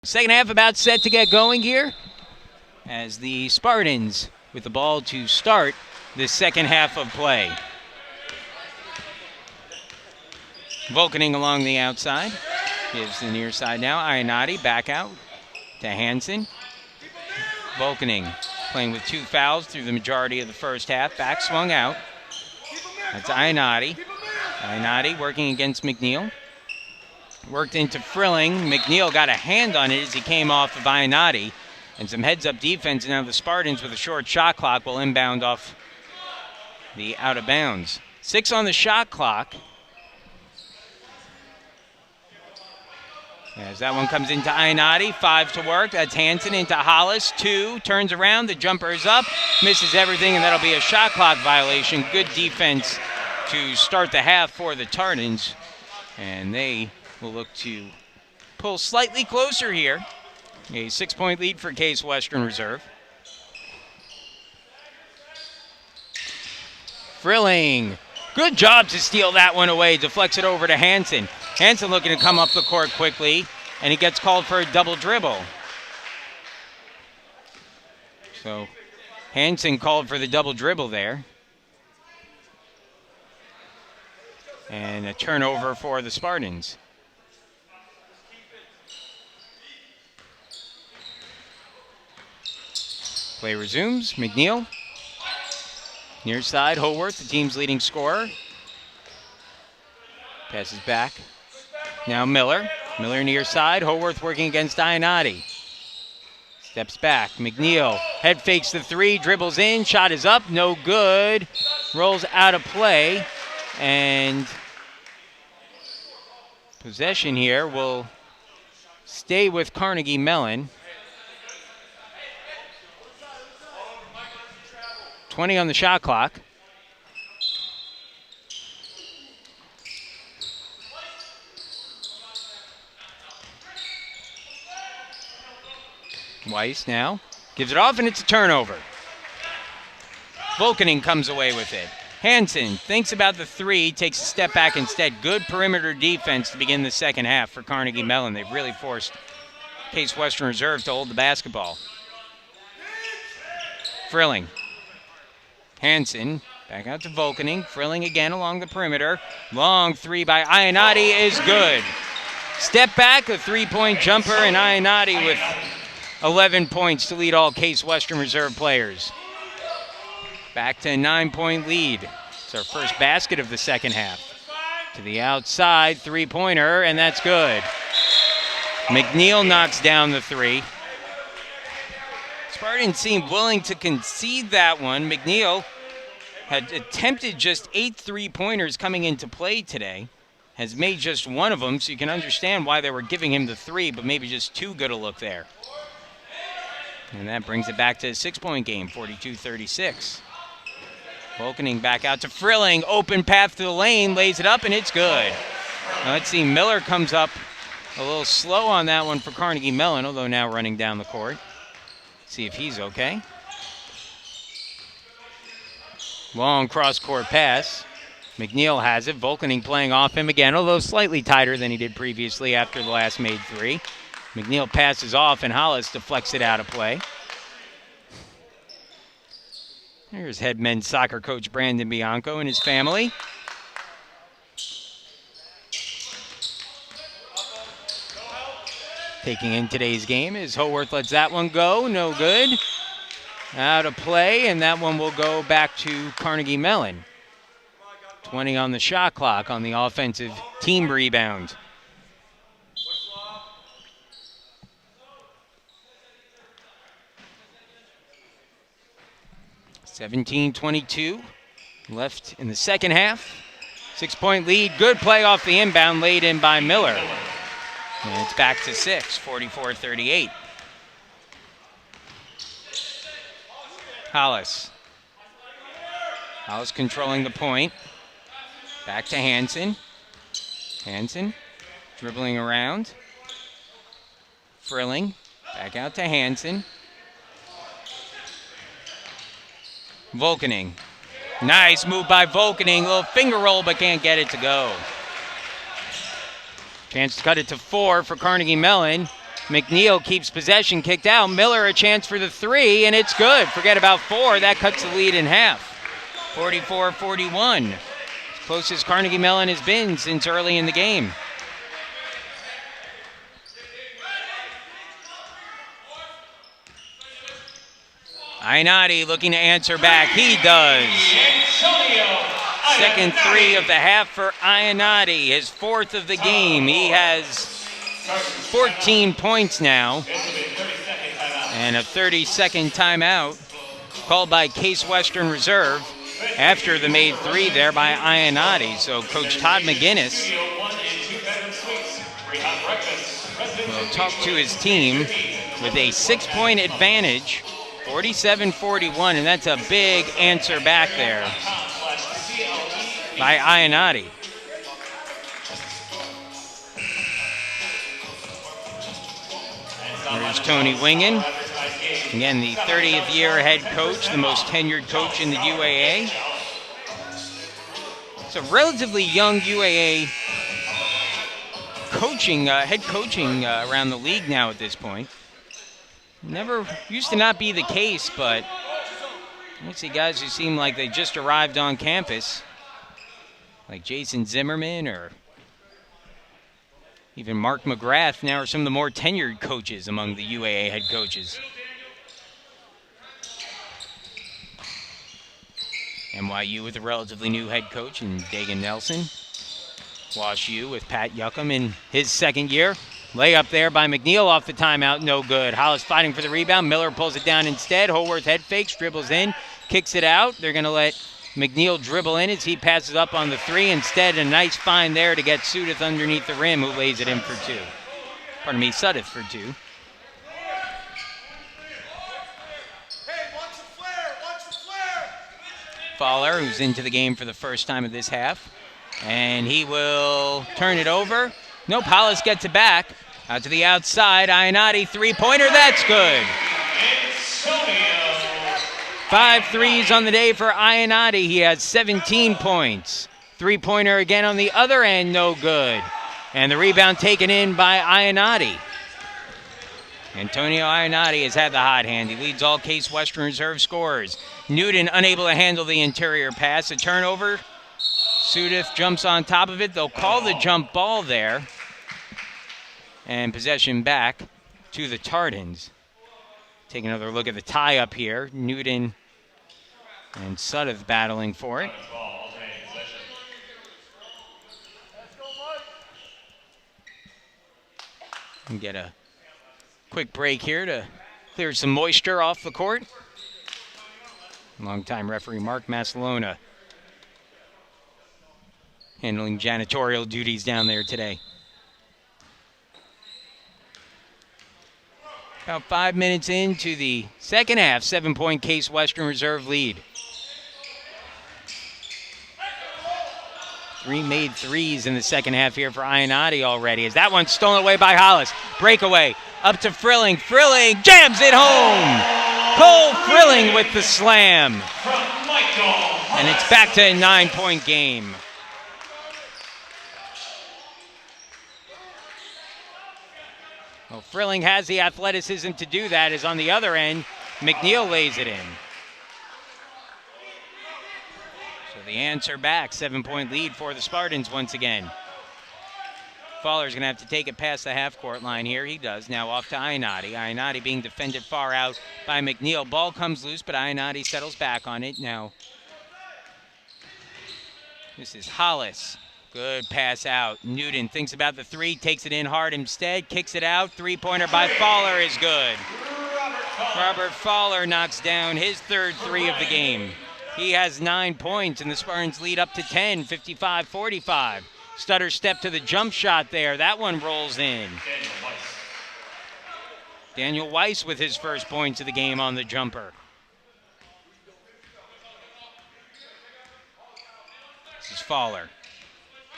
Second half about set to get going here as the Spartans with the ball to start the second half of play. Volkening along the outside. Gives the near side now. Ionati back out to Hansen. Volkening playing with 2 fouls through the majority of the first half. Back swung out. That's Ionati. Ionati working against McNeil. Worked into Frilling. McNeil got a hand on it as he came off of Ionati. And some heads-up defense. Now the Spartans with a short shot clock will inbound off the out of bounds. 6 on the shot clock. As that one comes into Ionati, 5 to work. That's Hansen into Hollis, 2, turns around, the jumper is up, misses everything, and that'll be a shot clock violation. Good defense to start the half for the Tardans, and they will look to pull slightly closer here. A 6-point lead for Case Western Reserve. Frilling, good job to steal that one away, deflects it over to Hansen. Hansen looking to come up the court quickly, and he gets called for a double dribble. So Hansen called for the double dribble there. And a turnover for the Spartans. Play resumes. McNeil. Near side, Howarth, the team's leading scorer. Passes back. Now Miller. Miller near side. Howarth working against Ionati. Steps back. McNeil head fakes the 3. Dribbles in. Shot is up. No good. Rolls out of play. And possession here will stay with Carnegie Mellon. 20 on the shot clock. Weiss now gives it off, and it's a turnover. Volkening comes away with it. Hansen thinks about the 3, takes a step back instead. Good perimeter defense to begin the second half for Carnegie Mellon. They've really forced Case Western Reserve to hold the basketball. Frilling. Hansen back out to Volkening. Frilling again along the perimeter. Long 3 by Ionati is good. Step back, a 3-point jumper, and Ionati with 11 points to lead all Case Western Reserve players. Back to a 9-point lead. It's our first basket of the second half. To the outside, 3-pointer, and that's good. McNeil knocks down the 3. Spartans seemed willing to concede that one. McNeil had attempted just 8 3-pointers coming into play today. Has made just one of them, so you can understand why they were giving him the 3, but maybe just too good a look there. And that brings it back to a 6-point game, 42-36. Volkening back out to Frilling. Open path to the lane, lays it up, and it's good. Now let's see, Miller comes up a little slow on that one for Carnegie Mellon, although now running down the court. See if he's okay. Long cross-court pass. McNeil has it. Volkening playing off him again, although slightly tighter than he did previously after the last made 3. McNeil passes off, and Hollis deflects it out of play. Here's head men's soccer coach Brandon Bianco and his family. Taking in today's game is Howarth lets that one go. No good. Out of play, and that one will go back to Carnegie Mellon. 20 on the shot clock on the offensive team rebound. $17-22 left in the second half. 6-point lead. Good play off the inbound, laid in by Miller. And it's back to 6, 44-38. Hollis. Hollis controlling the point. Back to Hansen. Hansen dribbling around. Frilling. Back out to Hansen. Volkening. Nice move by Volkening. Little finger roll, but can't get it to go. Chance to cut it to 4 for Carnegie Mellon. McNeil keeps possession, kicked out. Miller a chance for the three, and it's good. Forget about four. That cuts the lead in half. 44-41. As close as Carnegie Mellon has been since early in the game. Ainati looking to answer back. He does. Second three of the half for Ainati, his fourth of the game. He has 14 points now. And a 30-second timeout called by Case Western Reserve after the made three there by Ainati. So Coach Todd McGinnis will talk to his team with a 6-point advantage. 47-41, and that's a big answer back there by Ainati. There's Tony Wingen. Again, the 30th year head coach, the most tenured coach in the UAA. It's a relatively young UAA coaching, head coaching around the league now at this point. Never used to not be the case, but I see guys who seem like they just arrived on campus, like Jason Zimmerman or even Mark McGrath, now are some of the more tenured coaches among the UAA head coaches. NYU with a relatively new head coach in Dagan Nelson. Wash U with Pat Yuckham in his second year. Layup there by McNeil off the timeout, no good. Hollis fighting for the rebound. Miller pulls it down instead. Holworth head fakes, dribbles in, kicks it out. They're going to let McNeil dribble in as he passes up on the three. Instead, a nice find there to get Sudith underneath the rim, who lays it in for two. Pardon me, Sudith for two. Fowler, who's into the game for the first time of this half. And he will turn it over. Nope, Hollis gets it back. Out to the outside, Ainati, three-pointer, that's good. 5 threes on the day for Ainati. He has 17 points. Three-pointer again on the other end, no good. And the rebound taken in by Ainati. Antonio Ainati has had the hot hand. He leads all Case Western Reserve scorers. Newton unable to handle the interior pass. A turnover. Sudith jumps on top of it. They'll call the jump ball there. And possession back to the Tardans. Take another look at the tie-up here. Newton and Sudeth battling for it. And get a quick break here to clear some moisture off the court. Longtime referee Mark Masalona handling janitorial duties down there today. About 5 minutes into the second half, 7-point Case Western Reserve lead. 3 made threes in the second half here for Ainati already, as that one's stolen away by Hollis. Breakaway, up to Frilling. Frilling jams it home. Cole Frilling with the slam. And it's back to a 9-point game. Well, Frilling has the athleticism to do that, as on the other end, McNeil lays it in. So the answer back, 7-point lead for the Spartans once again. Fowler's going to have to take it past the half-court line here. He does. Now off to Ainati. Ainati being defended far out by McNeil. Ball comes loose, but Ainati settles back on it. Now, this is Hollis. Good pass out. Newton thinks about the three, takes it in hard instead, kicks it out. Three-pointer by Fowler is good. Robert Fowler knocks down his third three of the game. He has 9 points, and the Spartans lead up to 10, 55-45. Stutter step to the jump shot there. That one rolls in. Daniel Weiss with his first points of the game on the jumper. This is Fowler.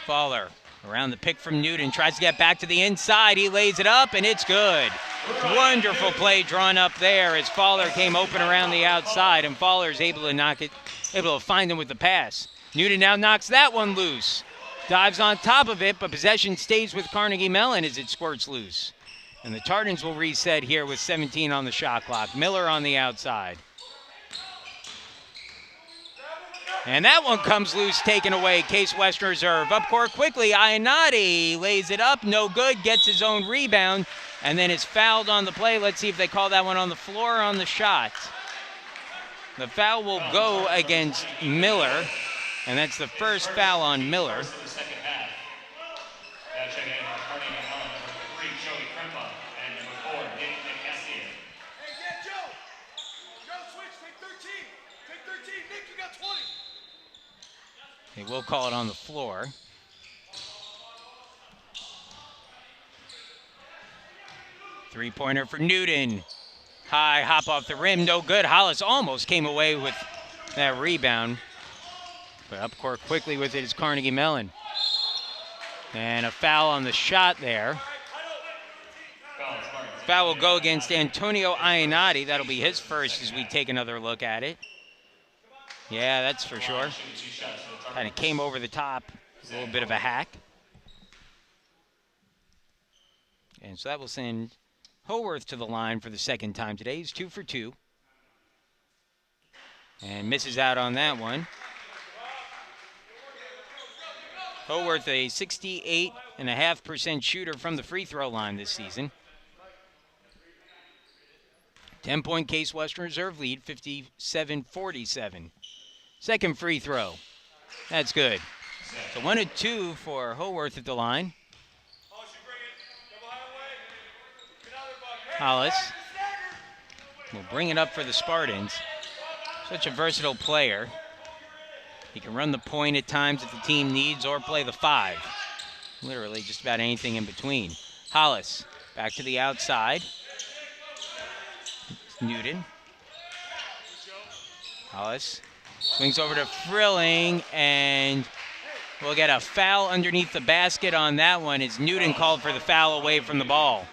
Fowler around the pick from Newton, tries to get back to the inside. He lays it up, and it's good. Wonderful play drawn up there as Fowler came open around the outside, and Fowler's able to knock it, able to find him with the pass. Newton now knocks that one loose. Dives on top of it, but possession stays with Carnegie Mellon as it squirts loose. And the Tardans will reset here with 17 on the shot clock. Miller on the outside. And that one comes loose, taken away. Case Western Reserve up court quickly. Ionati lays it up, no good, gets his own rebound, and then is fouled on the play. Let's see if they call that one on the floor or on the shot. The foul will go against Miller, and that's the first foul on Miller. They will call it on the floor. Three-pointer for Newton. High hop off the rim, no good. Hollis almost came away with that rebound. But up court quickly with it is Carnegie Mellon. And a foul on the shot there. Foul will go against Antonio Ionati. That'll be his first as we take another look at it. Yeah, that's for sure. Kind of came over the top. A little bit of a hack. And so that will send Haworth to the line for the second time today. He's 2 for 2. And misses out on that one. Haworth, a 68.5% shooter from the free throw line this season. 10-point Case Western Reserve lead, 57-47. Second free throw. That's good. So 1 and 2 for Haworth at the line. Hollis will bring it up for the Spartans. Such a versatile player. He can run the point at times if the team needs or play the 5. Literally just about anything in between. Hollis back to the outside. Newton. Hollis swings over to Frilling, and we'll get a foul underneath the basket on that one as Newton called for the foul away from the ball.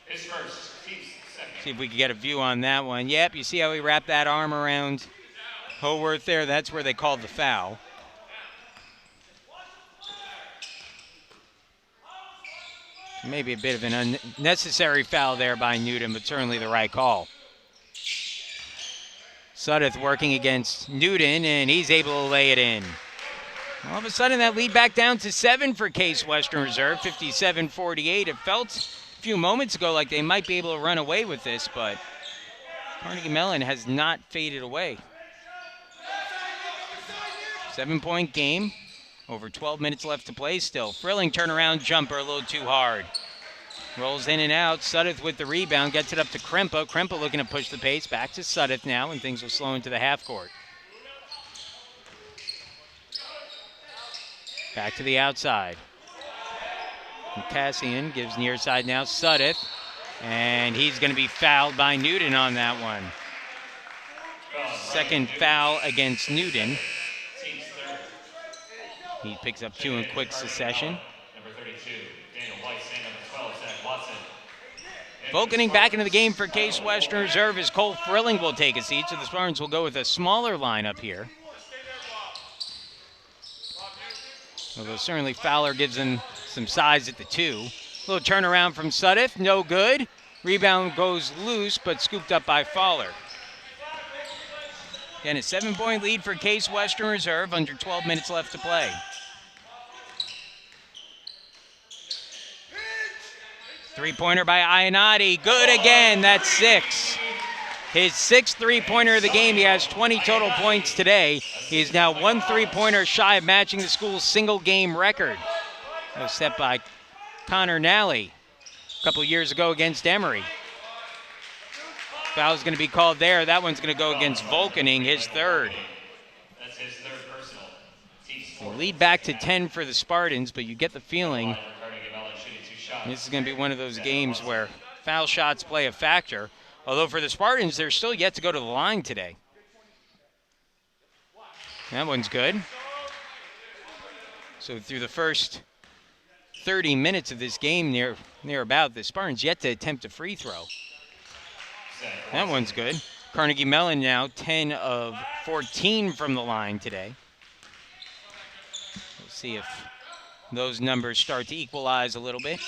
His first, team's second. See if we can get a view on that one. Yep, you see how he wrapped that arm around Haworth there? That's where they called the foul. Maybe a bit of an unnecessary foul there by Newton, but certainly the right call. Sudduth working against Newton, and he's able to lay it in. All of a sudden, that lead back down to 7 for Case Western Reserve, 57-48. It felt a few moments ago like they might be able to run away with this, but Carnegie Mellon has not faded away. 7-point game. Over 12 minutes left to play still. Frilling turnaround jumper a little too hard. Rolls in and out. Sudduth with the rebound. Gets it up to Krempa. Krempa looking to push the pace. Back to Sudduth now, and things will slow into the half court. Back to the outside. And Cassian gives near side now. Sudduth. And he's going to be fouled by Newton on that one. Second foul against Newton. He picks up 2 in quick succession. Volkening back into the game for Case Western Reserve as Cole Frilling will take a seat, so the Spartans will go with a smaller lineup here. Although certainly Fowler gives them some size at the 2. Little turnaround from Sudduth, no good. Rebound goes loose, but scooped up by Fowler. Again, a 7-point lead for Case Western Reserve, under 12 minutes left to play. Three-pointer by Ionati, good again, that's 6. His 6th three-pointer of the game. He has 20 total points today. He is now 1 three-pointer shy of matching the school's single-game record. That was set by Connor Nally a couple years ago against Emory. Foul's going to be called there. That one's going to go against Volkening, his 3rd. That's his 3rd personal. We'll lead back to 10 for the Spartans, but you get the feeling this is going to be one of those games where foul shots play a factor. Although for the Spartans, they're still yet to go to the line today. That one's good. So through the first 30 minutes of this game, near about, the Spartans yet to attempt a free throw. That one's good. Carnegie Mellon now 10 of 14 from the line today. We'll see if those numbers start to equalize a little bit.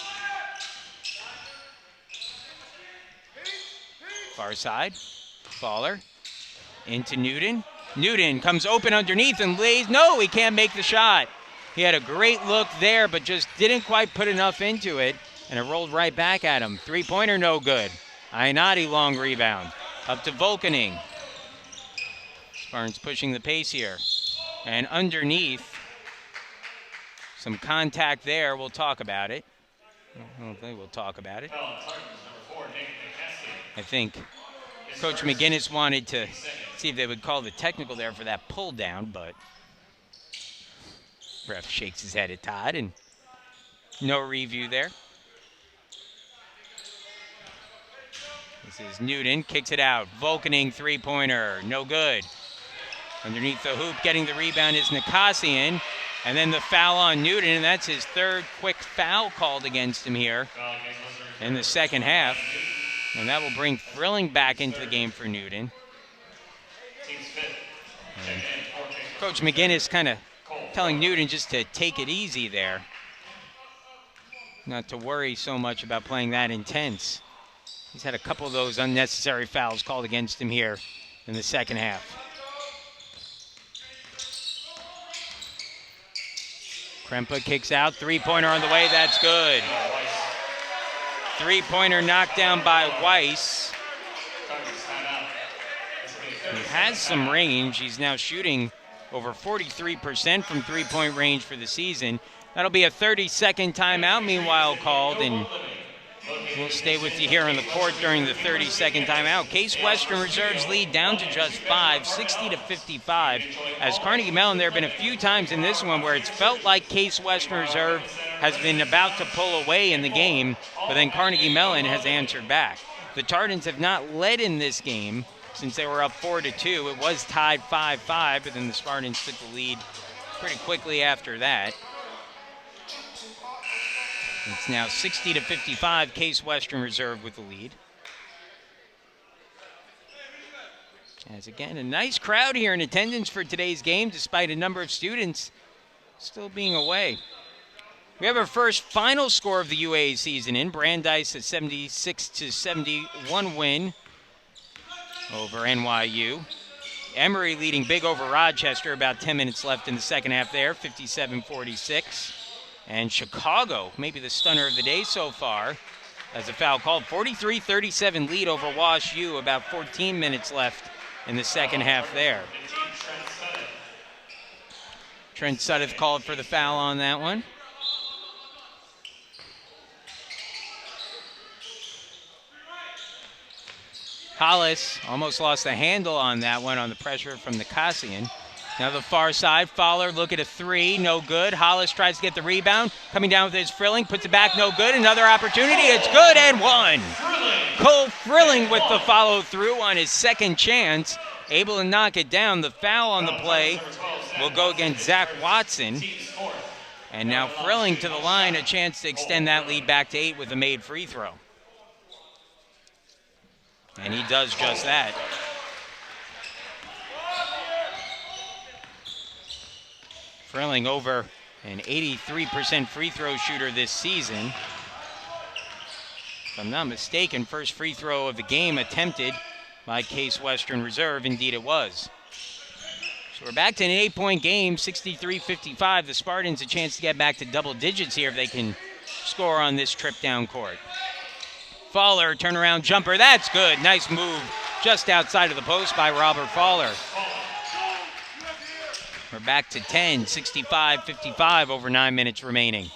Far side. Faller. Into Newton. Newton comes open underneath and lays. No, he can't make the shot. He had a great look there, but just didn't quite put enough into it. And it rolled right back at him. Three-pointer, no good. Ainati, long rebound. Up to Volkening. Spartans pushing the pace here. And underneath, some contact there. We'll talk about it. I don't think we'll talk about it. I think Coach McGinnis wanted to see if they would call the technical there for that pull down, but ref shakes his head at Todd, and no review there. This is Newton, kicks it out. Volkening three-pointer, no good. Underneath the hoop, getting the rebound is Nikasian, and then the foul on Newton, and that's his third quick foul called against him here in the second half. And that will bring Frilling back into the game for Newton. And Coach McGinnis kind of telling Newton just to take it easy there. Not to worry so much about playing that intense. He's had a couple of those unnecessary fouls called against him here in the second half. Krempa kicks out, three-pointer on the way, that's good. Three-pointer knocked down by Weiss. He has some range. He's now shooting over 43% from three-point range for the season. That'll be a 30-second timeout, meanwhile, called, and we'll stay with you here on the court during the 30-second timeout. Case Western Reserve's lead down to just 5, 60-55. As Carnegie Mellon, there have been a few times in this one where it's felt like Case Western Reserve has been about to pull away in the game, but then Carnegie Mellon has answered back. The Tardans have not led in this game since they were up 4-2. It was tied 5-5, but then the Spartans took the lead pretty quickly after that. It's now 60-55, Case Western Reserve with the lead. As again, a nice crowd here in attendance for today's game, despite a number of students still being away. We have our first final score of the UAA season in. Brandeis a 76-71 win over NYU. Emory leading big over Rochester, about 10 minutes left in the second half there, 57-46. And Chicago, maybe the stunner of the day so far, as a foul called. 43-37 lead over Wash U, about 14 minutes left in the second half there. Trent Sudduth called for the foul on that one. Hollis almost lost the handle on that one on the pressure from Nikasian. Now the far side, Fowler look at a three, no good. Hollis tries to get the rebound, coming down with his Frilling, puts it back, no good. Another opportunity, it's good and one. Cole Frilling with the follow through on his second chance, able to knock it down. The foul on the play will go against Zach Watson. And now Frilling to the line, a chance to extend that lead back to 8 with a made free throw. And he does just that. Frilling over an 83% free throw shooter this season. If I'm not mistaken, first free throw of the game attempted by Case Western Reserve. Indeed it was. So we're back to an 8-point game, 63-55. The Spartans a chance to get back to double digits here if they can score on this trip down court. Fowler, turnaround jumper, that's good. Nice move just outside of the post by Robert Fowler. We're back to 10, 65-55 over 9 minutes remaining.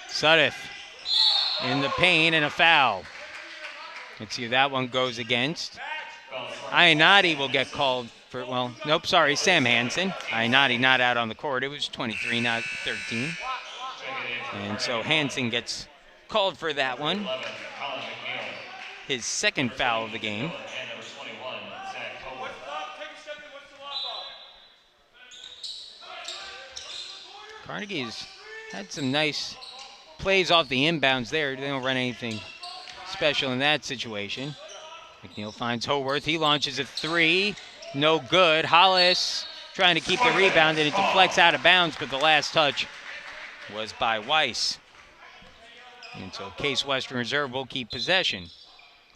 Sudduth in the paint and a foul. Let's see if that one goes against. Ainati will get called for, well, nope, sorry, Sam Hansen. Ainati not out on the court. It was 23, not 13. And so Hansen gets called for that one. His second foul of the game. Carnegie's had some nice plays off the inbounds there. They don't run anything special in that situation. McNeil finds Howarth. He launches a three. No good. Hollis trying to keep the rebound, and it deflects out of bounds, but the last touch was by Weiss. And so Case Western Reserve will keep possession.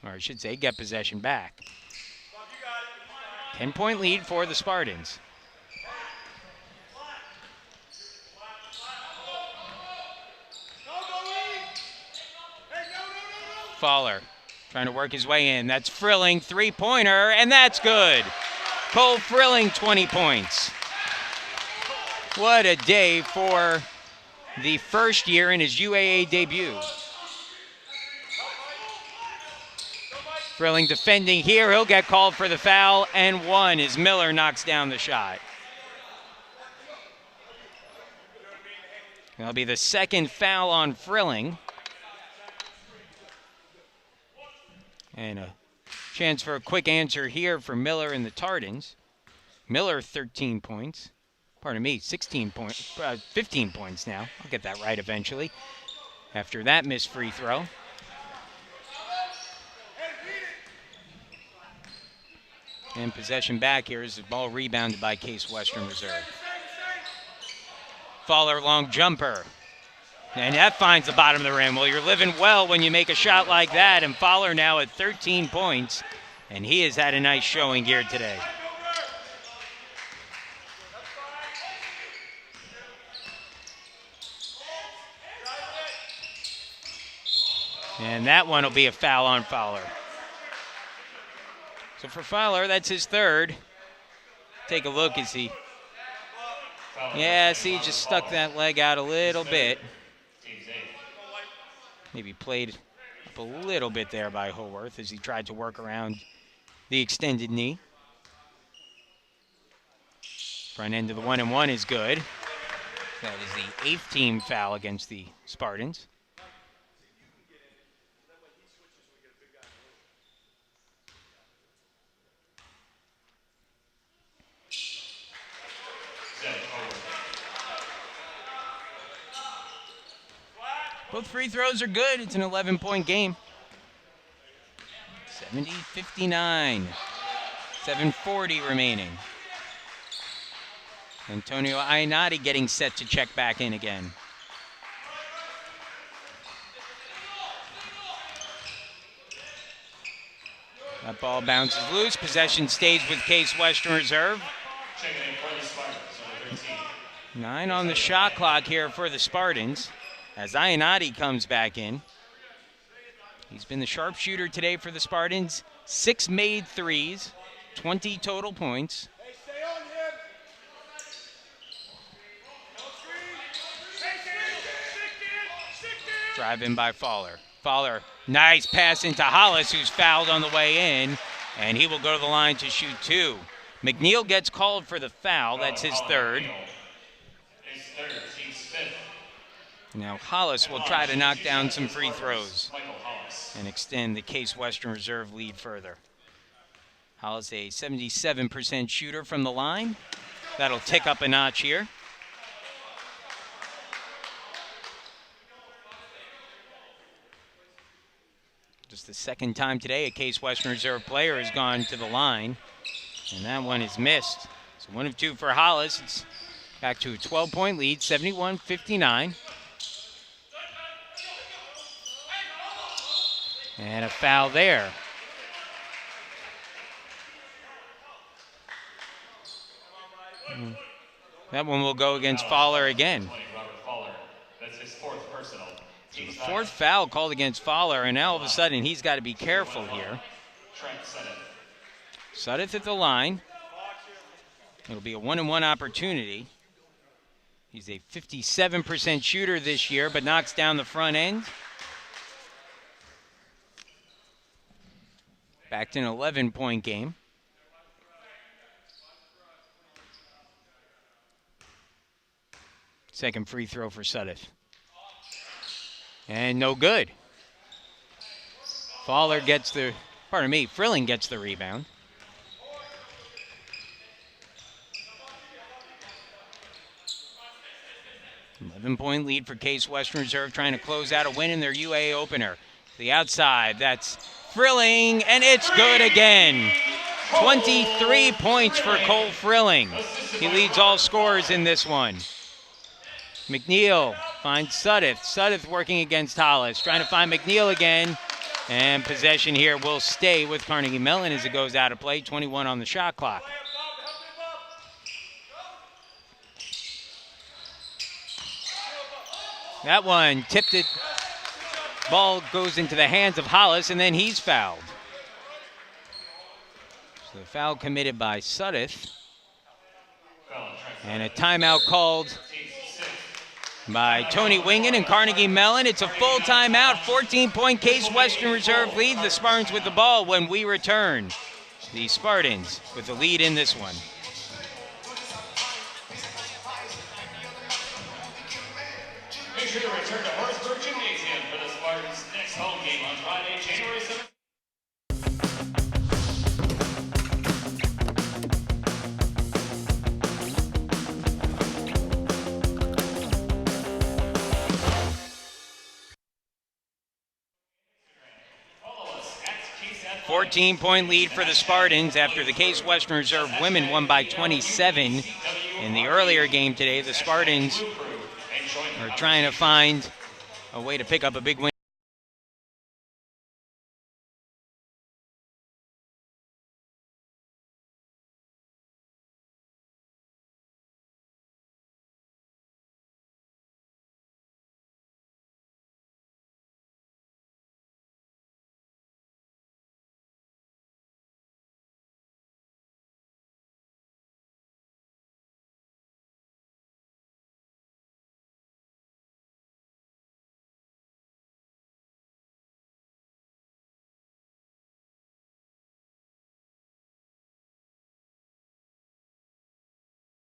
Or I should say, get possession back. 10-point lead for the Spartans. Fowler trying to work his way in. That's Frilling, three-pointer, and that's good. Cole Frilling, 20 points. What a day for the first year in his UAA debut. Frilling defending here. He'll get called for the foul, and one as Miller knocks down the shot. That'll be the second foul on Frilling. And a chance for a quick answer here for Miller and the Tardans. Miller, 13 points. Pardon me, 15 points now. I'll get that right eventually. After that missed free throw. And possession back here as the ball rebounded by Case Western Reserve. Fowler long jumper. And that finds the bottom of the rim. Well, you're living well when you make a shot like that. And Fowler now at 13 points. And he has had a nice showing here today. And that one will be a foul on Fowler. So for Fowler, that's his third. Take a look as he... Yeah, see, just stuck that leg out a little bit. Maybe played up a little bit there by Holworth as he tried to work around the extended knee. Front end of the 1-and-1 is good. That is the 8th team foul against the Spartans. Both free throws are good. It's an 11-point game. 70-59. 7:40 remaining. Antonio Ainati getting set to check back in again. That ball bounces loose. Possession stays with Case Western Reserve. 9 on the shot clock here for the Spartans. As Ainati comes back in. He's been the sharpshooter today for the Spartans. 6 made threes, 20 total points. Drive in by Fowler. Fowler, nice pass into Hollis, who's fouled on the way in, and he will go to the line to shoot 2. McNeil gets called for the foul. That's his third. Now Hollis will try to knock down some free throws and extend the Case Western Reserve lead further. Hollis, a 77% shooter from the line. That'll tick up a notch here. Just the second time today a Case Western Reserve player has gone to the line, and that one is missed. So 1 of 2 for Hollis. It's back to a 12-point lead, 71-59. And a foul there. That one will go against Fowler again. That's his 4th personal. So the 4th foul called against Fowler, and now all of a sudden he's got to be careful here. Sudeth at the line. It'll be a 1-and-1 opportunity. He's a 57% shooter this year, but knocks down the front end. Back to an 11-point game. Second free throw for Sudeth. And no good. Frilling gets the rebound. Eleven-point lead for Case Western Reserve, trying to close out a win in their UA opener. The outside, that's Frilling, and it's good again. 23 points for Cole Frilling. He leads all scorers in this one. McNeil Finds Sudduth. Sudduth working against Hollis. Trying to find McNeil again. And possession here will stay with Carnegie Mellon as it goes out of play. 21 on the shot clock. That one tipped it. Ball goes into the hands of Hollis, and then he's fouled. So the foul committed by Sudduth. And a timeout called by Tony Wingen and Carnegie Mellon. It's a full timeout. 14-point Case Western Reserve lead. The Spartans with the ball when we return. The Spartans with the lead in this one. Make sure to return to Horaceburg Gymnasium for the Spartans' next home game on Friday, January 7th. 14-point lead for the Spartans after the Case Western Reserve women won by 27 in the earlier game today. The Spartans are trying to find a way to pick up a big win.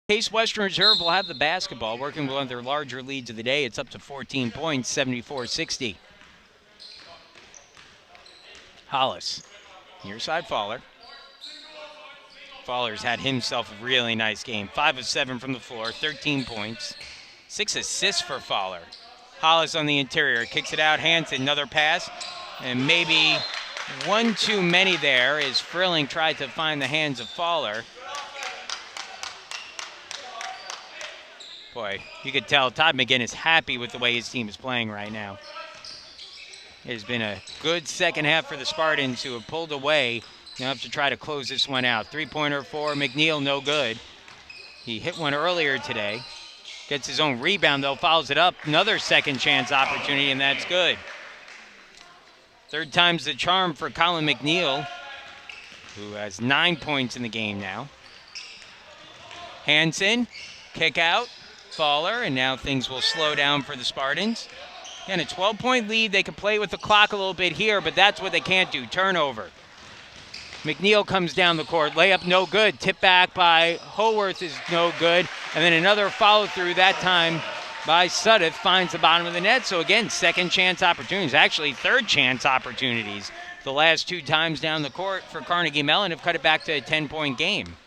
Case Western Reserve will have the basketball, working with one of their larger leads of the day. It's up to 14 points, 74-60. Hollis, near side Fowler. Fowler's had himself a really nice game. 5 of 7 from the floor, 13 points. 6 assists for Fowler. Hollis on the interior, kicks it out. Hansen, another pass. And maybe one too many there as Frilling tried to find the hands of Fowler. Boy, you could tell Todd McGinn is happy with the way his team is playing right now. It has been a good second half for the Spartans, who have pulled away. Now have to try to close this one out. Three-pointer for McNeil, no good. He hit one earlier today. Gets his own rebound, though, fouls it up. Another second chance opportunity, and that's good. Third time's the charm for Colin McNeil, who has 9 points in the game now. Hansen, kick out. Fowler, and now things will slow down for the Spartans. Again, a 12-point lead. They can play with the clock a little bit here, but that's what they can't do. Turnover. McNeil comes down the court. Layup no good. Tip back by Howarth is no good. And then another follow-through, that time by Sudduth, finds the bottom of the net. So again, second chance opportunities. Actually, third chance opportunities. The last 2 times down the court for Carnegie Mellon have cut it back to a 10-point game.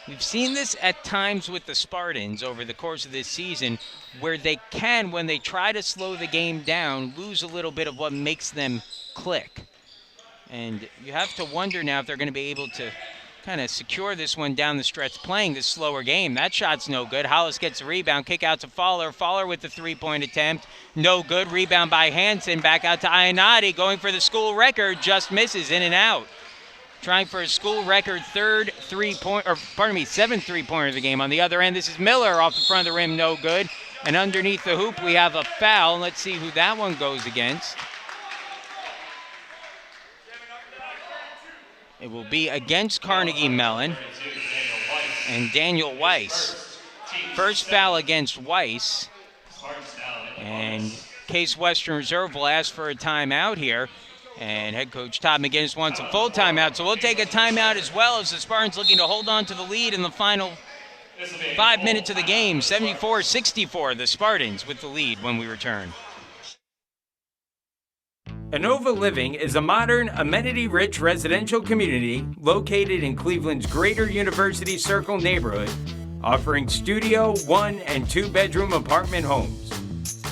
We've seen this at times with the Spartans over the course of this season, where they can, when they try to slow the game down, lose a little bit of what makes them click. And you have to wonder now if they're going to be able to kind of secure this one down the stretch playing this slower game. That shot's no good. Hollis gets the rebound, kick out to Fowler. Fowler with the three-point attempt. No good. Rebound by Hansen. Back out to Ionati, going for the school record. Just misses, in and out. Trying for a school record seventh three-pointer of the game. On the other end, this is Miller off the front of the rim, no good. And underneath the hoop, we have a foul. Let's see who that one goes against. It will be against Carnegie Mellon and Daniel Weiss. First foul against Weiss. And Case Western Reserve will ask for a timeout here. And head coach Todd McGinnis wants a full timeout, so we'll take a timeout as well, as the Spartans looking to hold on to the lead in the final 5 minutes of the game. 74-64, the Spartans with the lead when we return. Inova Living is a modern, amenity-rich residential community located in Cleveland's Greater University Circle neighborhood, offering studio, 1- and 2-bedroom apartment homes.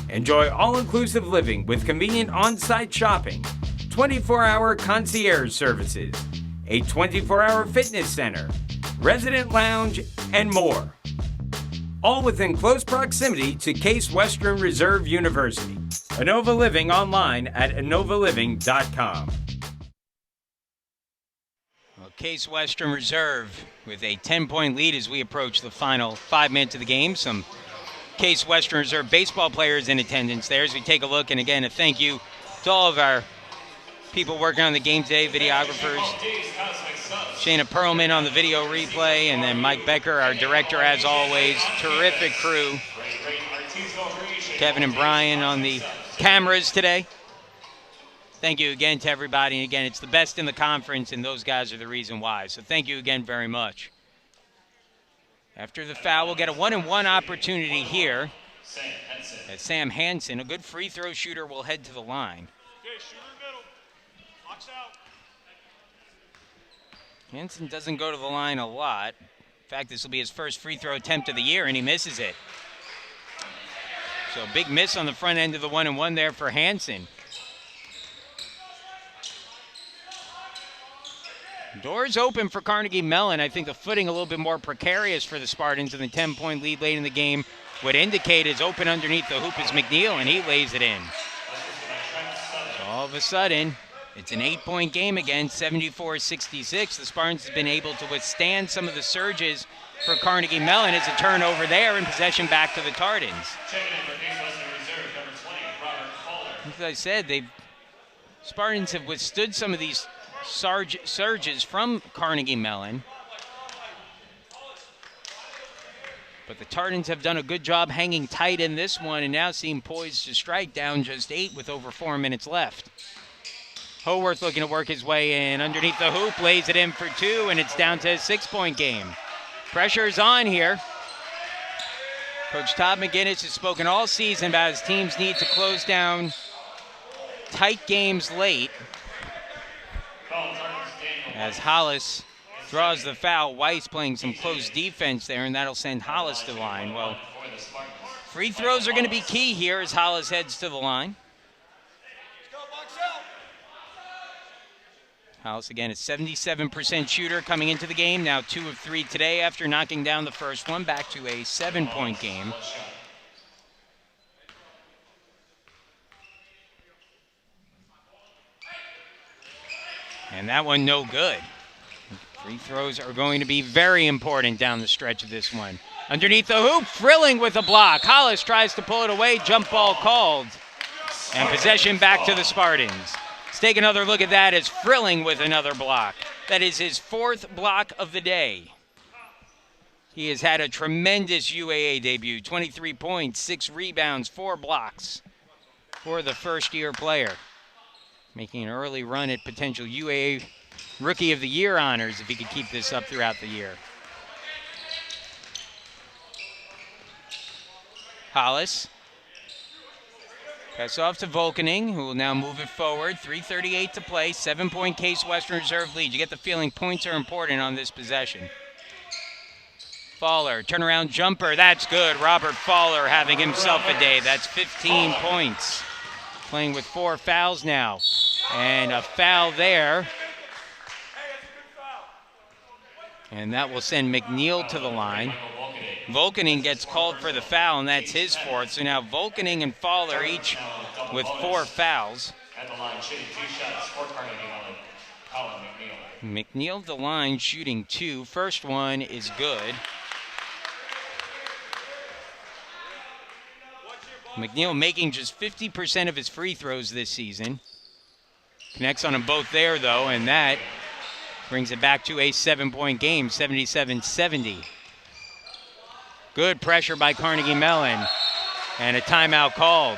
Enjoy all-inclusive living with convenient on-site shopping, 24-hour concierge services, a 24-hour fitness center, resident lounge, and more. all within close proximity to Case Western Reserve University. Inova Living online at innovaliving.com. Well, Case Western Reserve with a 10-point lead as we approach the final 5 minutes of the game. Some Case Western Reserve baseball players in attendance there as we take a look. And again, a thank you to all of our people working on the game today, videographers. Shayna Perlman on the video replay, and then Mike Becker, our director, as always. Terrific crew. Kevin and Brian on the cameras today. Thank you again to everybody. And again, it's the best in the conference, and those guys are the reason why. So thank you again very much. After the foul, we'll get a 1-and-1 opportunity here. As Sam Hansen, a good free throw shooter, will head to the line. Hansen doesn't go to the line a lot. In fact, this will be his first free throw attempt of the year, and he misses it. So a big miss on the front end of the 1-and-1 there for Hansen. Doors open for Carnegie Mellon. I think the footing a little bit more precarious for the Spartans, and the 10-point lead late in the game would indicate is open underneath the hoop is McNeil, and he lays it in. So all of a sudden, it's an 8-point game again, 74-66. The Spartans have been able to withstand some of the surges for Carnegie Mellon. It's a turnover there and possession back to the Tardans. As I said, Spartans have withstood some of these surges from Carnegie Mellon. But the Tardans have done a good job hanging tight in this one and now seem poised to strike, down just 8 with over 4 minutes left. Howarth looking to work his way in underneath the hoop, lays it in for 2, and it's down to a 6-point game. Pressure's on here. Coach Todd McGinnis has spoken all season about his team's need to close down tight games late. As Hollis draws the foul, Weiss playing some close defense there, and that'll send Hollis to the line. Well, free throws are going to be key here as Hollis heads to the line. Hollis, again, a 77% shooter coming into the game, now 2 of 3 today after knocking down the first one, back to a 7-point game. And that one no good. Free throws are going to be very important down the stretch of this one. Underneath the hoop, Frilling with a block. Hollis tries to pull it away, jump ball called. And possession back to the Spartans. Let's take another look at that as Frilling with another block. That is his 4th block of the day. He has had a tremendous UAA debut. 23 points, 6 rebounds, 4 blocks for the first-year player. Making an early run at potential UAA Rookie of the Year honors if he could keep this up throughout the year. Hollis. Pass off to Volkening, who will now move it forward. 3:38 to play, 7-point Case Western Reserve lead. You get the feeling points are important on this possession. Fowler, turnaround jumper, that's good. Robert Fowler having himself a day. That's 15 points. Playing with 4 fouls now. And a foul there. And that will send McNeil to the line. Volkening gets called for the foul, and that's his 4th. So now Volkening and Fowler each with 4 fouls. At the line, shooting 2 shots for Carnegie Mellon, Colin McNeil. McNeil at the line shooting 2. First one is good. McNeil making just 50% of his free throws this season. Connects on them both there, though, and that brings it back to a 7-point game, 77-70. Good pressure by Carnegie Mellon, and a timeout called.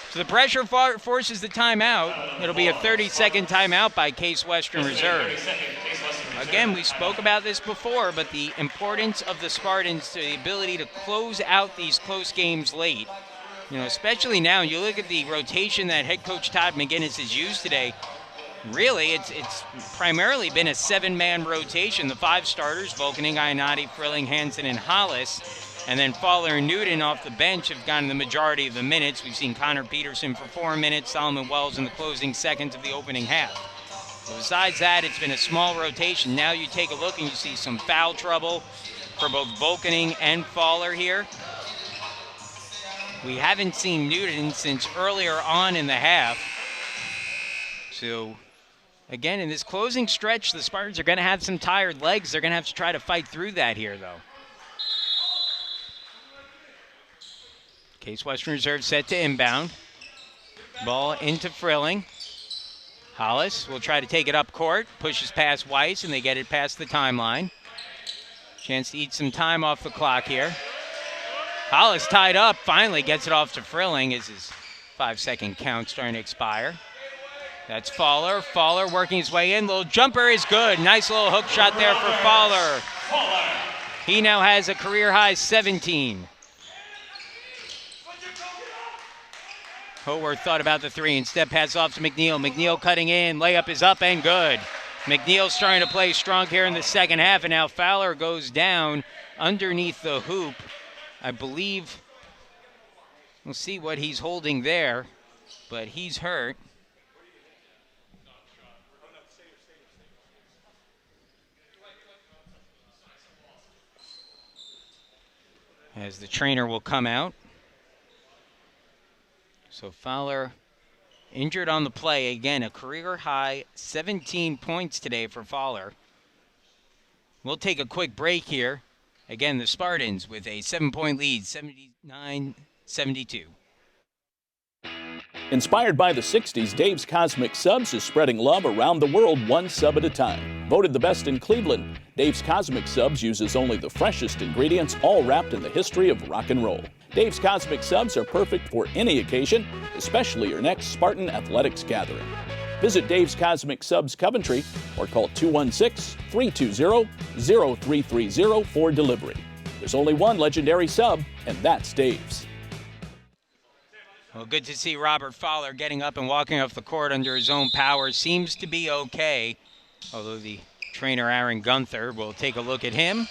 So the pressure forces the timeout. It'll be a 30-second timeout by Case Western Reserve. Again, we spoke about this before, but the importance of the Spartans to the ability to close out these close games late. You know, especially now, you look at the rotation that head coach Todd McGinnis has used today. Really, it's primarily been a 7-man rotation. The 5 starters, Volkening, Ionati, Frilling, Hansen, and Hollis. And then Fowler and Newton off the bench have gotten the majority of the minutes. We've seen Connor Peterson for 4 minutes, Solomon Wells in the closing seconds of the opening half. So besides that, it's been a small rotation. Now you take a look and you see some foul trouble for both Volkening and Fowler here. We haven't seen Newton since earlier on in the half. So, again, in this closing stretch, the Spartans are going to have some tired legs. They're going to have to try to fight through that here, though. Case Western Reserve set to inbound. Ball into Frilling. Hollis will try to take it up court, pushes past Weiss, and they get it past the timeline. Chance to eat some time off the clock here. Hollis tied up, finally gets it off to Frilling as his 5-second count starting to expire. That's Fowler. Fowler working his way in. Little jumper is good. Nice little hook shot there for Fowler. He now has a career high 17. Howarth thought about the three. Instead, pass off to McNeil. McNeil cutting in. Layup is up and good. McNeil starting to play strong here in the second half, and now Fowler goes down underneath the hoop. I believe we'll see what he's holding there, but he's hurt. As the trainer will come out. So Fowler injured on the play. Again, a career high 17 points today for Fowler. We'll take a quick break here. Again, the Spartans with a 7-point lead, 79-72. Inspired by the 60s, Dave's Cosmic Subs is spreading love around the world one sub at a time. Voted the best in Cleveland, Dave's Cosmic Subs uses only the freshest ingredients, all wrapped in the history of rock and roll. Dave's Cosmic Subs are perfect for any occasion, especially your next Spartan Athletics gathering. Visit Dave's Cosmic Subs Coventry or call 216-320-0330 for delivery. There's only one legendary sub, and that's Dave's. Well, good to see Robert Fowler getting up and walking off the court under his own power. Seems to be okay, although the trainer, Aaron Gunther, will take a look at him.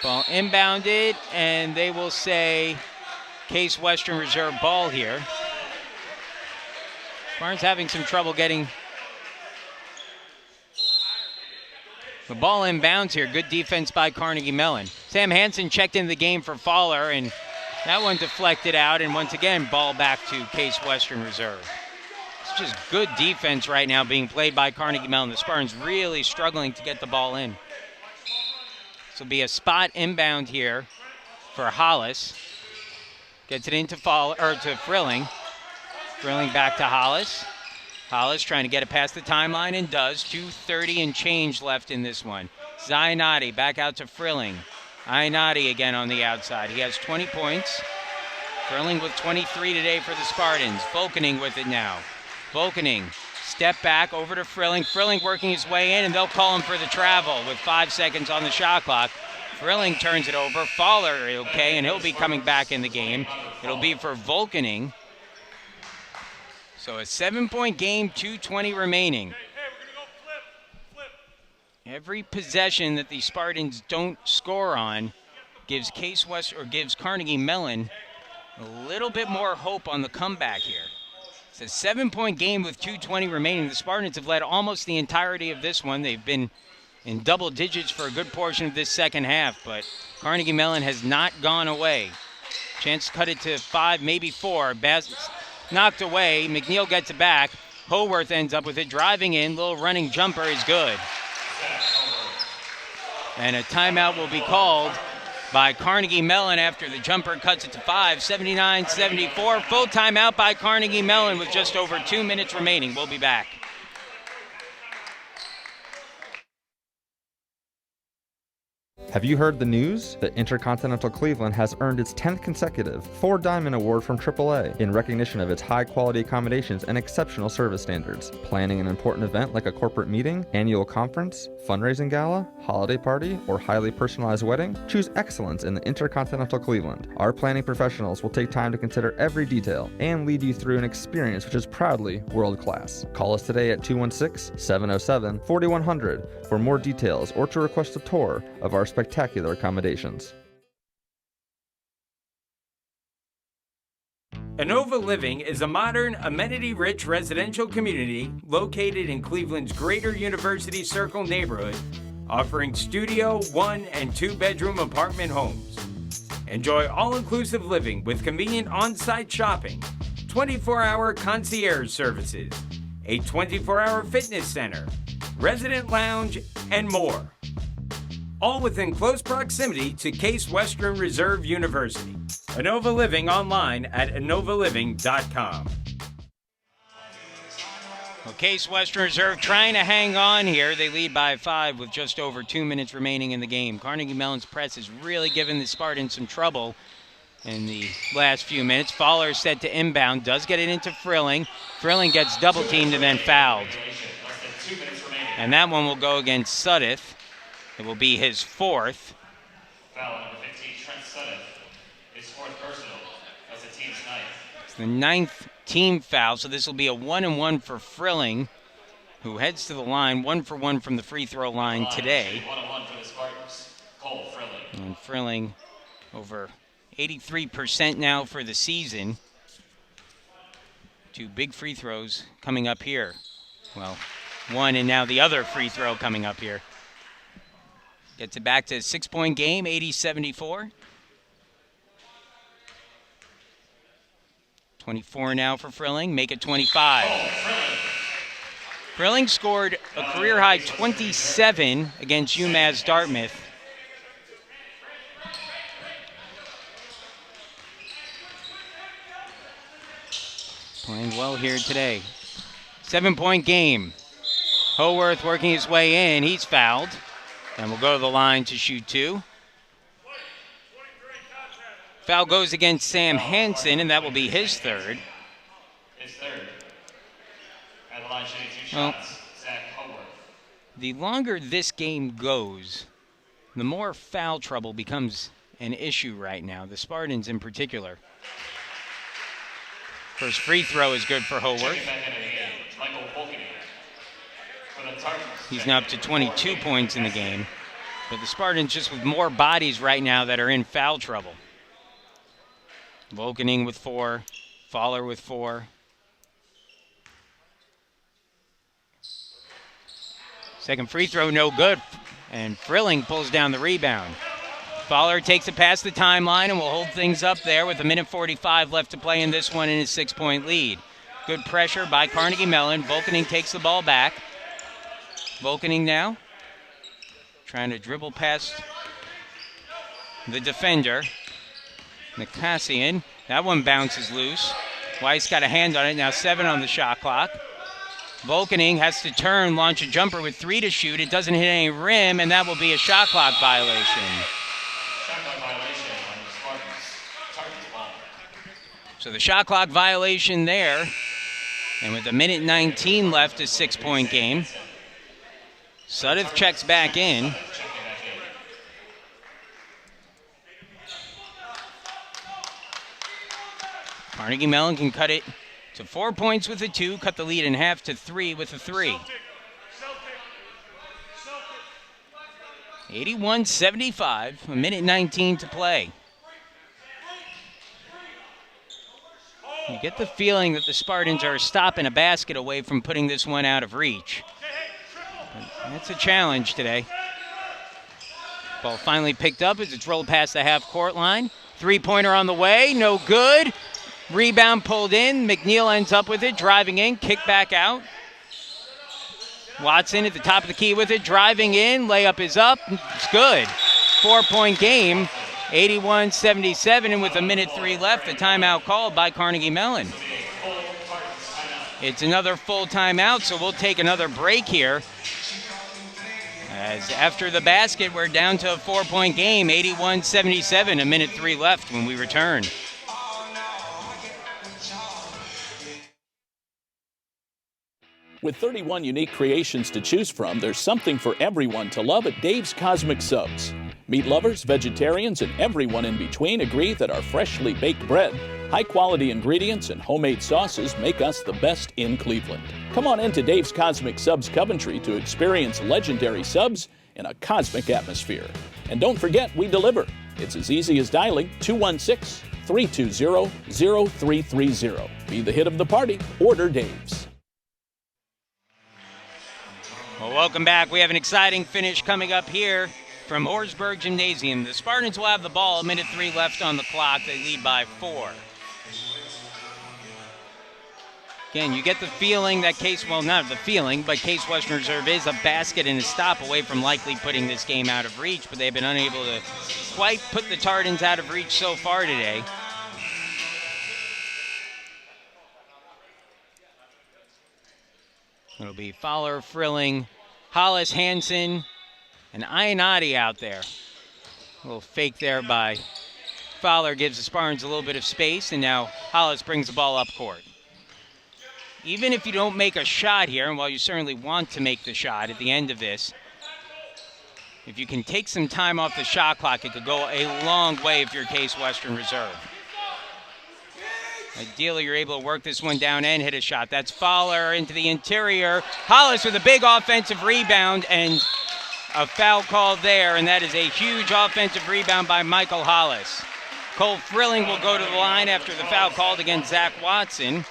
Ball inbounded, and they will say Case Western Reserve ball here. Spartans having some trouble getting the ball inbounds here. Good defense by Carnegie Mellon. Sam Hansen checked in the game for Fowler, and that one deflected out, and once again, ball back to Case Western Reserve. It's just good defense right now being played by Carnegie Mellon. The Spartans really struggling to get the ball in. This will be a spot inbound here for Hollis. Gets it into to Frilling. Frilling back to Hollis. Hollis trying to get it past the timeline and does. 2:30 and change left in this one. Zainati back out to Frilling. Ainati again on the outside. He has 20 points. Frilling with 23 today for the Spartans. Volkening with it now. Volkening, step back over to Frilling. Frilling working his way in, and they'll call him for the travel with 5 seconds on the shot clock. Frilling turns it over. Fowler okay, and he'll be coming back in the game. It'll be for Volkening. So a 7-point game, 2:20 remaining. Every possession that the Spartans don't score on gives gives Carnegie Mellon a little bit more hope on the comeback here. It's a 7-point game with 2:20 remaining. The Spartans have led almost the entirety of this one. They've been in double digits for a good portion of this second half, but Carnegie Mellon has not gone away. Chance to cut it to 5, maybe 4. Bass knocked away. McNeil gets it back. Howarth ends up with it, driving in. Little running jumper is good. And a timeout will be called by Carnegie Mellon after the jumper cuts it to 5, 79-74. Full timeout by Carnegie Mellon with just over 2 minutes remaining. We'll be back. Have you heard the news? The Intercontinental Cleveland has earned its 10th consecutive 4-Diamond Award from AAA in recognition of its high-quality accommodations and exceptional service standards. Planning an important event like a corporate meeting, annual conference, fundraising gala, holiday party, or highly personalized wedding? Choose excellence in the Intercontinental Cleveland. Our planning professionals will take time to consider every detail and lead you through an experience which is proudly world-class. Call us today at 216-707-4100 for more details or to request a tour of our spectacular accommodations. Inova Living is a modern, amenity-rich residential community located in Cleveland's Greater University Circle neighborhood, offering studio, 1- and 2-bedroom apartment homes. Enjoy all-inclusive living with convenient on-site shopping, 24-hour concierge services, a 24-hour fitness center, resident lounge, and more. All within close proximity to Case Western Reserve University. Innova Living online at innovaliving.com. Well, Case Western Reserve trying to hang on here. They lead by 5 with just over 2 minutes remaining in the game. Carnegie Mellon's press has really given the Spartans some trouble in the last few minutes. Fowler set to inbound, does get it into Frilling. Frilling gets double-teamed and then fouled. And that one will go against Suddeth. It will be his 4th. Foul number 15, Trent Suddeth. His 4th personal. That's the team's 9th. It's the 9th team foul, so this will be a 1-and-1 for Frilling, who heads to the line 1-for-1 from the free throw line today. 1-1 for the Spartans. Cole Frilling. And Frilling over 83% now for the season. 2 big free throws coming up here. Well, one and now the other free throw coming up here. Gets it back to a 6-point game, 80-74. 24 now for Frilling, make it 25. Frilling scored a career-high 27 against UMass Dartmouth. Playing well here today. 7-point game. Howarth working his way in, he's fouled. And we'll go to the line to shoot 2. Foul goes against Sam Hansen, and that will be his 3rd. His 3rd. At the line shooting 2 shots, Zach Howarth. The longer this game goes, the more foul trouble becomes an issue right now, the Spartans in particular. First free throw is good for Howarth. He's now up to 22 points in the game. But the Spartans just with more bodies right now that are in foul trouble. Volkening with 4, Fowler with 4. Second free throw, no good. And Frilling pulls down the rebound. Fowler takes it past the timeline and will hold things up there with 1:45 left to play in this one in his 6-point lead. Good pressure by Carnegie Mellon. Volkening takes the ball back. Volkening now trying to dribble past the defender. Nikassian. That one bounces loose. Weiss got a hand on it. Now 7 on the shot clock. Volkening has to turn, launch a jumper with 3 to shoot. It doesn't hit any rim, and that will be a shot clock violation. Shot clock violation on the Spartans. Target's ball. So the shot clock violation there. And with 1:19 left, a 6-point game. Suddeth checks back in. Carnegie Mellon can cut it to 4 points with a 2, cut the lead in half to 3 with a 3. 81-75, 1:19 to play. You get the feeling that the Spartans are a stop and a basket away from putting this one out of reach. But that's a challenge today. Ball finally picked up as it's rolled past the half-court line. 3-pointer on the way, no good. Rebound pulled in. McNeil ends up with it, driving in, kick back out. Watson at the top of the key with it, driving in. Layup is up. It's good. 4-point game, 81-77, and with 1:03 left, the timeout called by Carnegie Mellon. It's another full timeout, so we'll take another break here. As after the basket, we're down to a 4-point game, 81-77, 1:03 left when we return. With 31 unique creations to choose from, there's something for everyone to love at Dave's Cosmic Subs. Meat lovers, vegetarians, and everyone in between agree that our freshly baked bread, high-quality ingredients, and homemade sauces make us the best in Cleveland. Come on into Dave's Cosmic Subs Coventry to experience legendary subs in a cosmic atmosphere. And don't forget, we deliver. It's as easy as dialing 216-320-0330. Be the hit of the party. Order Dave's. Well, welcome back. We have an exciting finish coming up here. from Horsburgh Gymnasium. The Spartans will have the ball, 1:03 left on the clock. They lead by 4. Again, you get the feeling that not the feeling, but Case Western Reserve is a basket and a stop away from likely putting this game out of reach, but they've been unable to quite put the Tardans out of reach so far today. It'll be Fowler, Frilling, Hollis, Hansen, and Ionati out there. A little fake there by Fowler gives the Spartans a little bit of space, and now Hollis brings the ball up court. Even if you don't make a shot here, and while you certainly want to make the shot at the end of this, if you can take some time off the shot clock, it could go a long way if you're Case Western Reserve. Ideally, you're able to work this one down and hit a shot. That's Fowler into the interior. Hollis with a big offensive rebound and a foul called there, and that is a huge offensive rebound by Michael Hollis. Cole Frilling will go to the line after the foul called against Zach Watson.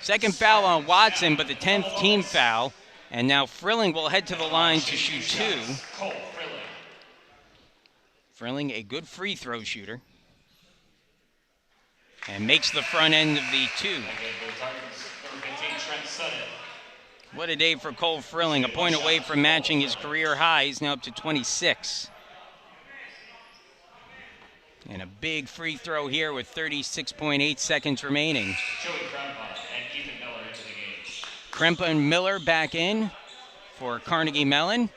Second foul on Watson, but the 10th team foul. And now Frilling will head to the line to shoot 2. Frilling, a good free throw shooter. And makes the front end of the 2. What a day for Cole Frilling. A point away from matching his career high. He's now up to 26. And a big free throw here with 36.8 seconds remaining. Krempa and Miller back in for Carnegie Mellon.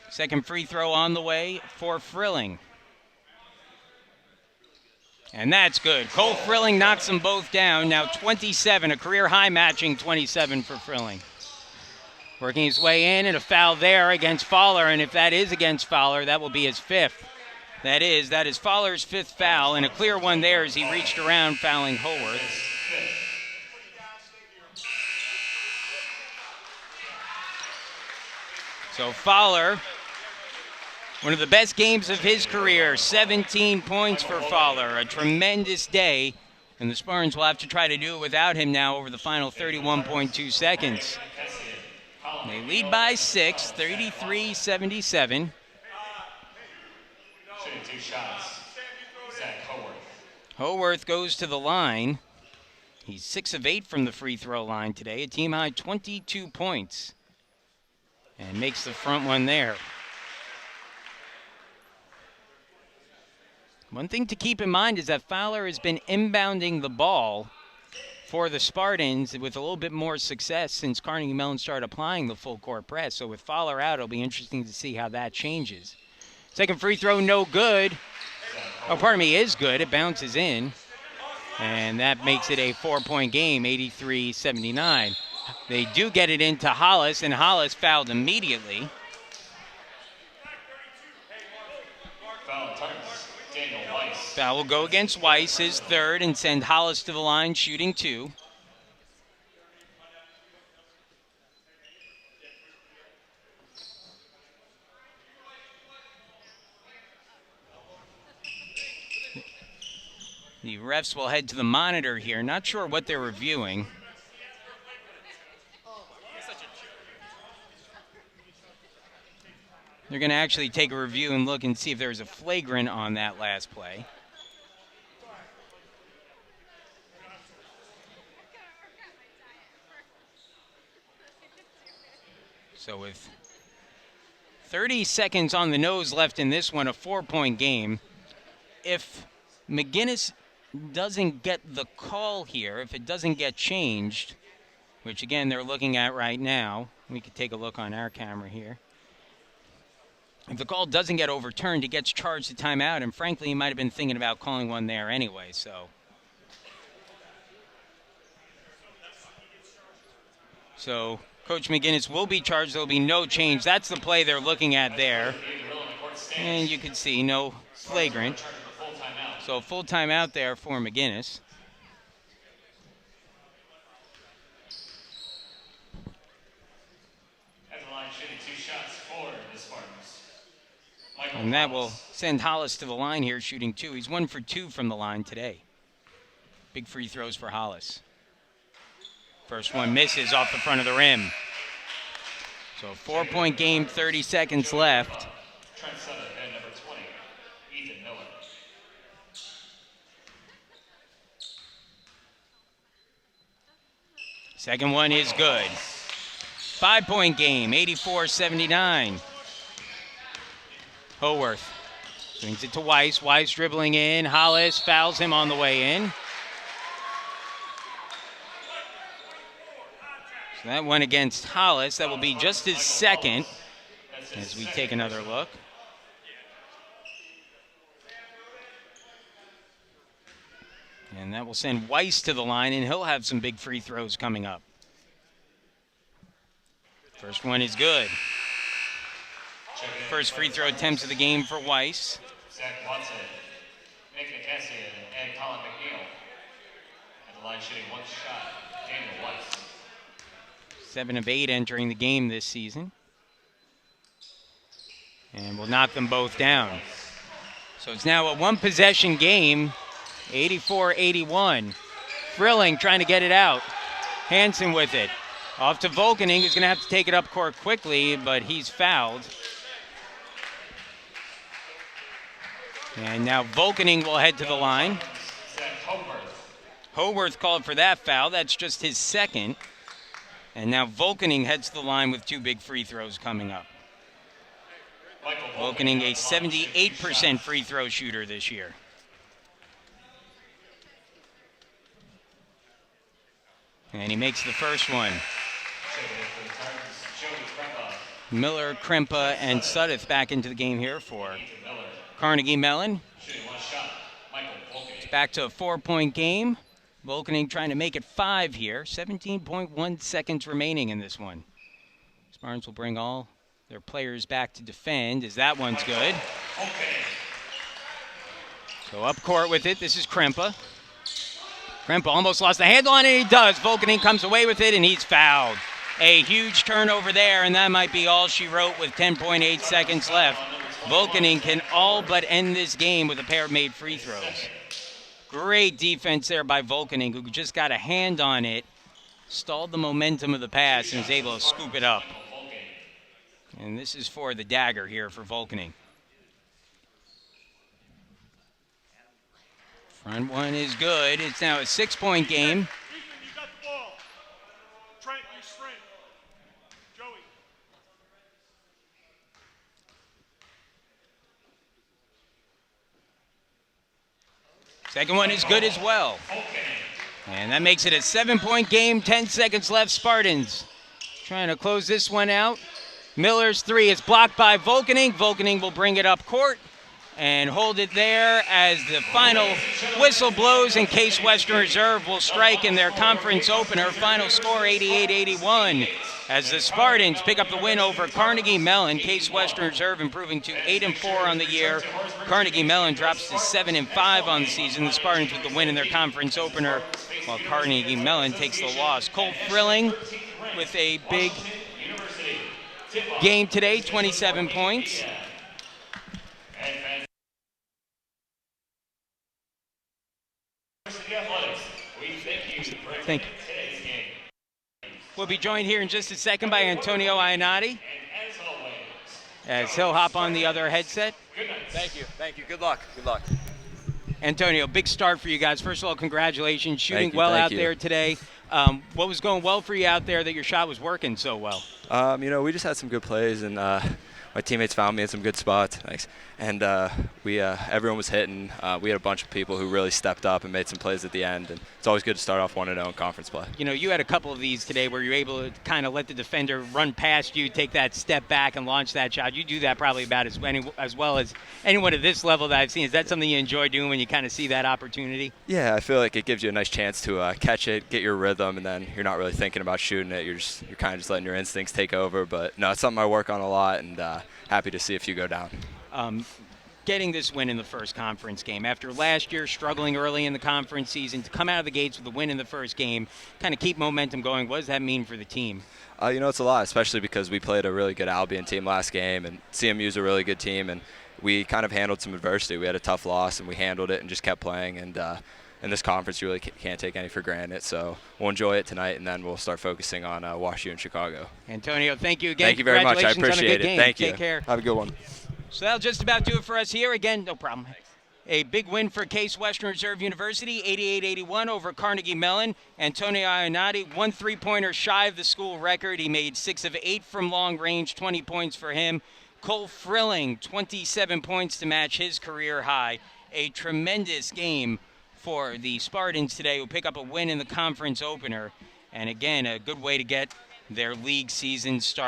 Second free throw on the way for Frilling. And that's good. Cole Frilling knocks them both down. Now 27, a career high matching 27 for Frilling. Working his way in, and a foul there against Fowler. And if that is against Fowler, that will be his 5th. That is Fowler's 5th foul, and a clear one there as he reached around fouling Howarth. So Fowler, one of the best games of his career, 17 points for Fowler, a tremendous day, and the Spartans will have to try to do it without him now over the final 31.2 seconds. They lead by 6, 33-77. Shooting 2 shots, Zach Howarth. Howarth goes to the line. He's 6 of 8 from the free throw line today, a team high 22 points. And makes the front one there. One thing to keep in mind is that Fowler has been inbounding the ball for the Spartans with a little bit more success since Carnegie Mellon started applying the full court press. So with Fowler out, it'll be interesting to see how that changes. Second free throw, no good. Oh, pardon me, is good. It bounces in. And that makes it a 4-point game, 83-79. They do get it into Hollis, and Hollis fouled immediately. Foul will go against Weiss, his 3rd, and send Hollis to the line, shooting 2. The refs will head to the monitor here. Not sure what they're reviewing. They're going to actually take a review and look and see if there's a flagrant on that last play. So with 30 seconds on the nose left in this one, a 4-point game. If McGinnis doesn't get the call here, if it doesn't get changed, which again they're looking at right now, we could take a look on our camera here. If the call doesn't get overturned, he gets charged a timeout, and frankly, he might have been thinking about calling one there anyway, so. So Coach McGinnis will be charged. There will be no change. That's the play they're looking at there. And you can see no flagrant. So full timeout there for McGinnis. And that will send Hollis to the line here, shooting 2. He's 1 for 2 from the line today. Big free throws for Hollis. First one misses off the front of the rim. So 4-point game, 30 seconds left. Trent Sutter and number 20, Ethan Miller. Second one is good. 5-point game, 84-79. Howarth swings it to Weiss. Weiss dribbling in. Hollis fouls him on the way in. So that one against Hollis. That will be just his second as we take another look. And that will send Weiss to the line, and he'll have some big free throws coming up. First one is good. First free throw attempt of the game for Weiss. Zach Watson, Nick Cassian, and Colin McNeil. At the line shooting one shot, Daniel Weiss. 7 of 8 entering the game this season. And will knock them both down. So it's now a one-possession game, 84-81. Frilling trying to get it out. Hansen with it. Off to Volkening, who's going to have to take it up court quickly, but he's fouled. And now Volkening will head to the line. Howarth called for that foul. That's just his second. And now Volkening heads to the line with 2 big free throws coming up. Volkening, a 78% free throw shooter this year. And he makes the first one. Miller, Krempa, and Sudduth back into the game here for Carnegie Mellon. It's back to a 4-point game. Volkening trying to make it 5 here. 17.1 seconds remaining in this one. Spartans will bring all their players back to defend as that one's good. So up court with it. This is Krempa. Krempa almost lost the handle on it, and he does. Volkening comes away with it, and he's fouled. A huge turnover there, and that might be all she wrote with 10.8 seconds left. Volkening can all but end this game with a pair of made free throws. Great defense there by Volkening, who just got a hand on it, stalled the momentum of the pass, and was able to scoop it up. And this is for the dagger here for Volkening. Front one is good. It's now a 6-point game. You got the ball. Trent, you sprint. Joey. Second one is good as well. And that makes it a 7-point game, 10 seconds left. Spartans trying to close this one out. Miller's 3 is blocked by Volkening. Volkening will bring it up court and hold it there as the final whistle blows, and Case Western Reserve will strike in their conference opener. Final score 88-81 as the Spartans pick up the win over Carnegie Mellon. Case Western Reserve improving to 8-4 on the year. Carnegie Mellon drops to 7-5 on the season. The Spartans with the win in their conference opener, while Carnegie Mellon takes the loss. Cole Frilling with a big game today, 27 points. Thank you. We'll be joined here in just a second by Antonio Iannotti as he'll hop on the other headset. Thank you. Good luck. Antonio, big start for you guys. First of all, congratulations. Shooting Thank you, well thank out you. there today. What was going well for you out there that your shot was working so well? We just had some good plays, and my teammates found me in some good spots. Thanks. And everyone was hitting. We had a bunch of people who really stepped up and made some plays at the end. And it's always good to start off 1-0 in conference play. You know, you had a couple of these today where you're able to kind of let the defender run past you, take that step back, and launch that shot. You do that probably about as well as anyone at this level that I've seen. Is that something you enjoy doing when you kind of see that opportunity? Yeah, I feel like it gives you a nice chance to catch it, get your rhythm, and then you're not really thinking about shooting it. You're kind of just letting your instincts take over. But no, it's something I work on a lot, and happy to see a few go down. Getting this win in the first conference game after last year struggling early in the conference season, to come out of the gates with a win in the first game, kind of keep momentum going. What does that mean for the team? It's a lot, especially because we played a really good Albion team last game, and CMU's a really good team, and we kind of handled some adversity. We had a tough loss, and we handled it and just kept playing, and in this conference, you really can't take any for granted. So we'll enjoy it tonight, and then we'll start focusing on WashU and Chicago. Antonio, thank you again. Thank you very much. I Congratulations on a appreciate good it. game. Thank you. Take care. Have a good one. So that'll just about do it for us here. Again, no problem. A big win for Case Western Reserve University, 88-81 over Carnegie Mellon. Antonio Ionati, 1 3-pointer shy of the school record. He made 6 of 8 from long range, 20 points for him. Cole Frilling, 27 points to match his career high. A tremendous game for the Spartans today, who pick up a win in the conference opener. And again, a good way to get their league season started.